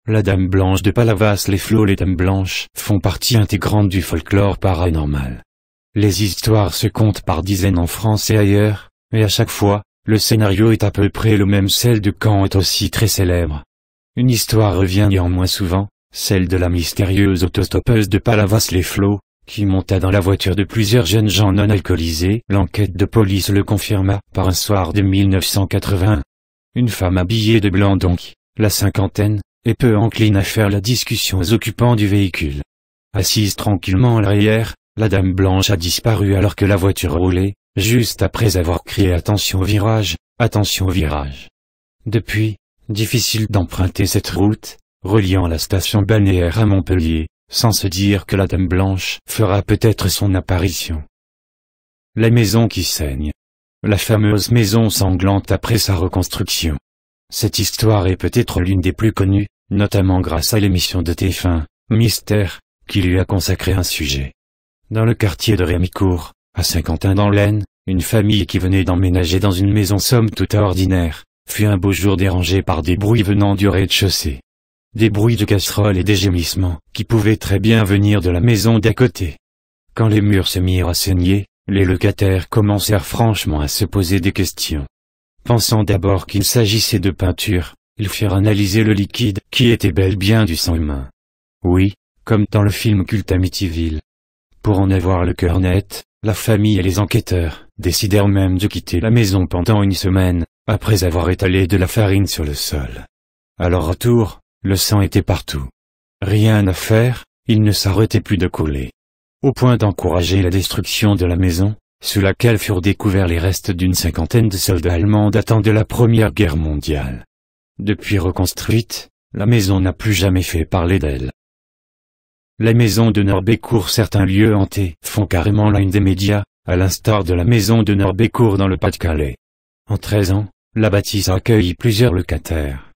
La Dame Blanche de Palavas-les-Flots. Les Dames Blanches font partie intégrante du folklore paranormal. Les histoires se comptent par dizaines en France et ailleurs, et à chaque fois, le scénario est à peu près le même. Celle de Caen est aussi très célèbre. Une histoire revient néanmoins souvent, celle de la mystérieuse autostoppeuse de Palavas-les-Flots, qui monta dans la voiture de plusieurs jeunes gens non alcoolisés. L'enquête de police le confirma par un soir de 1981. Une femme habillée de blanc, donc, la cinquantaine, et peu encline à faire la discussion aux occupants du véhicule. Assise tranquillement à l'arrière, la Dame Blanche a disparu alors que la voiture roulait, juste après avoir crié « Attention virage, attention virage ». Depuis, difficile d'emprunter cette route, reliant la station balnéaire à Montpellier, sans se dire que la Dame Blanche fera peut-être son apparition. La maison qui saigne. La fameuse maison sanglante après sa reconstruction. Cette histoire est peut-être l'une des plus connues, notamment grâce à l'émission de TF1, Mystère, qui lui a consacré un sujet. Dans le quartier de Rémicourt, à Saint-Quentin dans l'Aisne, une famille qui venait d'emménager dans une maison somme toute ordinaire, fut un beau jour dérangée par des bruits venant du rez-de-chaussée. Des bruits de casseroles et des gémissements, qui pouvaient très bien venir de la maison d'à côté. Quand les murs se mirent à saigner, les locataires commencèrent franchement à se poser des questions. Pensant d'abord qu'il s'agissait de peinture, ils firent analyser le liquide, qui était bel bien du sang humain. Oui, comme dans le film culte Amityville. Pour en avoir le cœur net, la famille et les enquêteurs décidèrent même de quitter la maison pendant une semaine, après avoir étalé de la farine sur le sol. À leur retour, le sang était partout. Rien à faire, il ne s'arrêtait plus de couler. Au point d'encourager la destruction de la maison, sous laquelle furent découverts les restes d'une cinquantaine de soldats allemands datant de la Première Guerre mondiale. Depuis reconstruite, la maison n'a plus jamais fait parler d'elle. La maison de Norbécourt. Certains lieux hantés font carrément la une des médias, à l'instar de la maison de Norbécourt dans le Pas-de-Calais. En 13 ans, la bâtisse a accueilli plusieurs locataires.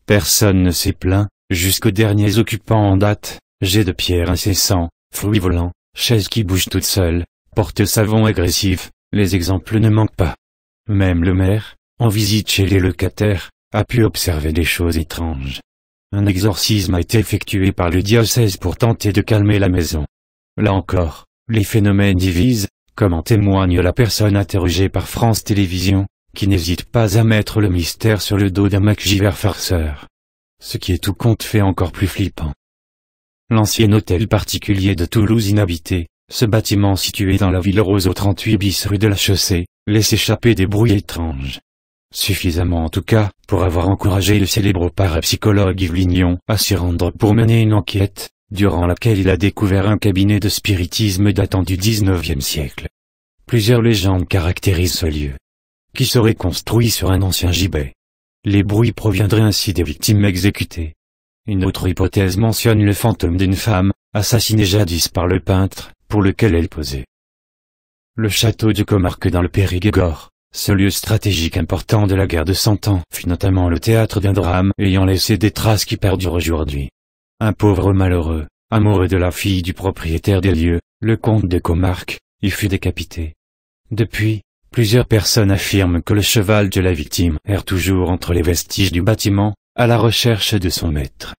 Personne ne s'est plaint, jusqu'aux derniers occupants en date, jets de pierre incessants, fruits volants, chaises qui bougent toutes seules, porte-savon agressifs, les exemples ne manquent pas. Même le maire, en visite chez les locataires, a pu observer des choses étranges. Un exorcisme a été effectué par le diocèse pour tenter de calmer la maison. Là encore, les phénomènes divisent, comme en témoigne la personne interrogée par France Télévisions, qui n'hésite pas à mettre le mystère sur le dos d'un MacGyver farceur. Ce qui est tout compte fait encore plus flippant. L'ancien hôtel particulier de Toulouse inhabité, ce bâtiment situé dans la ville rose au 38 bis rue de la Chaussée, laisse échapper des bruits étranges. Suffisamment en tout cas, pour avoir encouragé le célèbre parapsychologue Yves Lignon à s'y rendre pour mener une enquête, durant laquelle il a découvert un cabinet de spiritisme datant du 19e siècle. Plusieurs légendes caractérisent ce lieu, qui serait construit sur un ancien gibet. Les bruits proviendraient ainsi des victimes exécutées. Une autre hypothèse mentionne le fantôme d'une femme, assassinée jadis par le peintre, pour lequel elle posait. Le château de Comarque dans le Périgord, ce lieu stratégique important de la guerre de 100 ans, fut notamment le théâtre d'un drame ayant laissé des traces qui perdurent aujourd'hui. Un pauvre malheureux, amoureux de la fille du propriétaire des lieux, le comte de Comarque, y fut décapité. Depuis, plusieurs personnes affirment que le cheval de la victime erre toujours entre les vestiges du bâtiment, à la recherche de son maître.